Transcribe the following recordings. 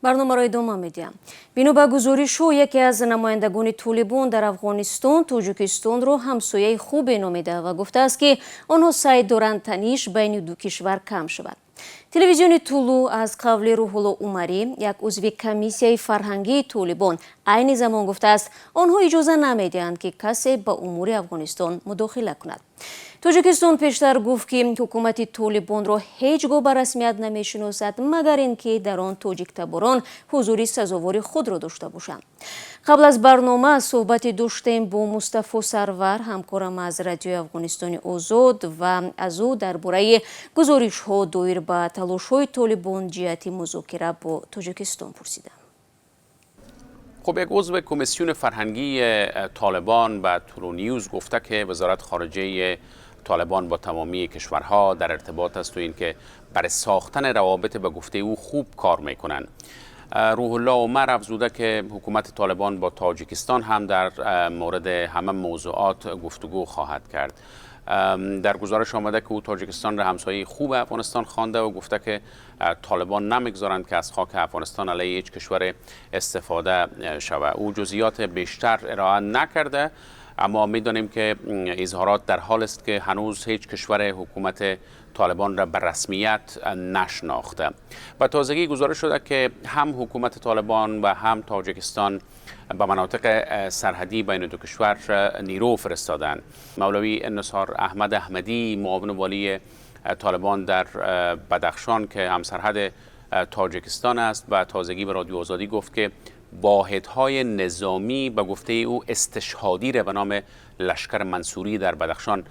برنامه را ادامه میدیم. بنا به گزارش یکی از نمایندگان طالبان در افغانستان تاجیکستان را همسایه خوب نامیده و گفته است که آنها سعی دارند تنش بین دو کشور کم شود. تلویزیون طولو از قول روح‌الله عمری، یک عضو کمیسیای فرهنگی طالبان، عین زمان گفته است آنها اجازه نمیدهند که کسی به امور افغانستان مداخله کند. تاجیکستان پیشتر گفت که حکومت طالبان را هیچگاه به رسمیت نمیشناسد مگر اینکه در آن تاجیک تباران حضور سزاوار خود را داشته باشند. قبل از برنامه صحبت داشتیم با مصطفی سرور، همکارم از رادیو افغانستان آزاد، و از او درباره گزارش‌ها دایر به تلاش‌های طالبان جهت مذاکره با تاجیکستان پرسیدم. خب یک عضو کمیسیون فرهنگی طالبان به تورو نیوز گفته که وزارت خارجه طالبان با تمامی کشورها در ارتباط است و اینکه برای ساختن روابط به گفته او خوب کار میکنند. روح الله عمر افزوده که حکومت طالبان با تاجیکستان هم در مورد همه موضوعات گفتگو خواهد کرد. در گزارش آمده که او تاجیکستان را همسایه خوب افغانستان خوانده و گفته که طالبان نمیگذارند که از خاک افغانستان علیه هیچ کشور استفاده شود. او جزئیات بیشتر ارائه نکرده، اما میدانیم که اظهارات در حال است که هنوز هیچ کشور حکومت طالبان را به رسمیت نشناخته. و تازگی گزارش شده که هم حکومت طالبان و هم تاجیکستان به مناطق سرحدی بین دو کشور نیرو فرستادند. مولوی نثار احمد احمدی، معاون والی طالبان در بدخشان که هم سرحد تاجیکستان است، و تازگی به رادیو آزادی گفت که واحدهای نظامی به گفته او استشهادی را به نام لشکر منصوری در بدخشان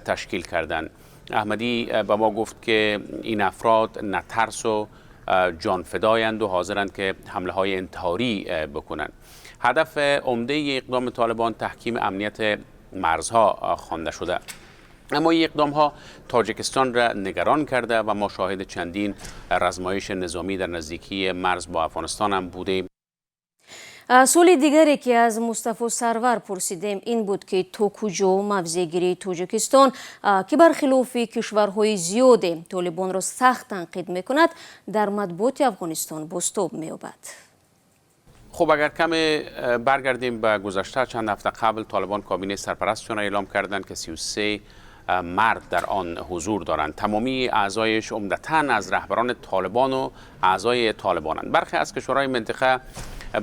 تشکیل کردند. احمدی به ما گفت که این افراد نه ترس و جان فدایند و حاضرند که حمله های انتحاری بکنند. هدف عمده اقدام طالبان تحکیم امنیت مرزها خوانده شده، اما این اقدام ها تاجیکستان را نگران کرده و ما شاهد چندین رزمایش نظامی در نزدیکی مرز با افغانستان هم بودیم. سوال دیگری که از مصطفی سرور پرسیدیم این بود که تا کجا موضع‌گیری تاجیکستان که برخلاف کشورهای زیاد طالبان را سخت تنقید میکند در مطبوعات افغانستان بازتاب می‌یابد. خب اگر کمی برگردیم به گذشته، چند هفته قبل طالبان کابینه سرپرستشان را اعلام کردند که 33 مرد در آن حضور دارند. تمامی اعضایش عمدتاً از رهبران طالبان و اعضای طالبانند. برخی از کشورهای منطقه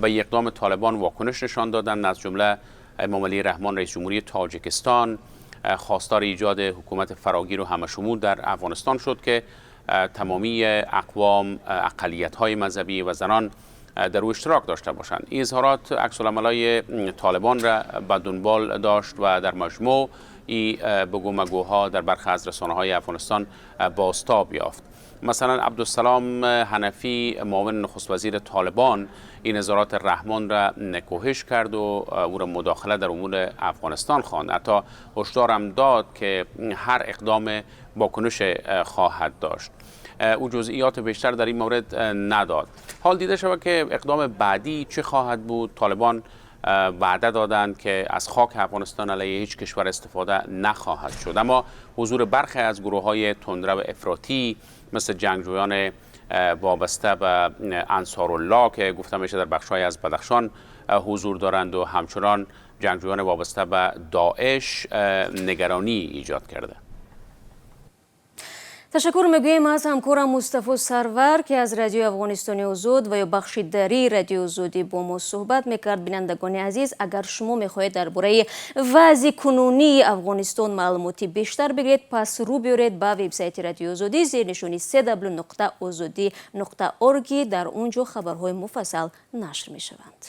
به اقدام طالبان واکنش نشان دادند، از جمله امام علی رحمان رئیس جمهوری تاجیکستان خواستار ایجاد حکومت فراگیر و همشمول در افغانستان شد که تمامی اقوام، اقلیت‌های مذهبی و زنان در او اشتراک داشته باشند. این اظهارات عکس‌العمل‌های طالبان را به دنبال داشت و در مجموع این بگومگوها در برخی از رسانه‌های افغانستان بازتاب یافت. مثلا عبدالسلام حنفی، معاون نخست وزیر طالبان، این اظهارات رحمان را نکوهش کرد و او را مداخله در امور افغانستان خواند. حتی هشدار هم داد که هر اقدام واکنش خواهد داشت. او جزئیات بیشتر در این مورد نداد. حال دیده شود که اقدام بعدی چه خواهد بود. طالبان وعده دادند که از خاک افغانستان علیه هیچ کشور استفاده نخواهد شد، اما حضور برخی از گروه‌های تندرو افراطی مثل جنگجویان وابسته به انصارالله که گفته میشه در بخش‌های از بدخشان حضور دارند و همچنان جنگجویان وابسته به داعش نگرانی ایجاد کرده. تشکر میگویم از همکارم مصطفی سرور که از رادیو افغانستان آزاد و یا بخش دری رادیو آزادی با ما صحبت میکرد. بینندگان عزیز، اگر شما میخواهید درباره وضع کنونی افغانستان معلوماتی بیشتر بگیرید، پس رو بیارید به وبسایت رادیو آزادی زیر نشانی www.azadi.org. در اونجا خبرهای مفصل نشر میشوند.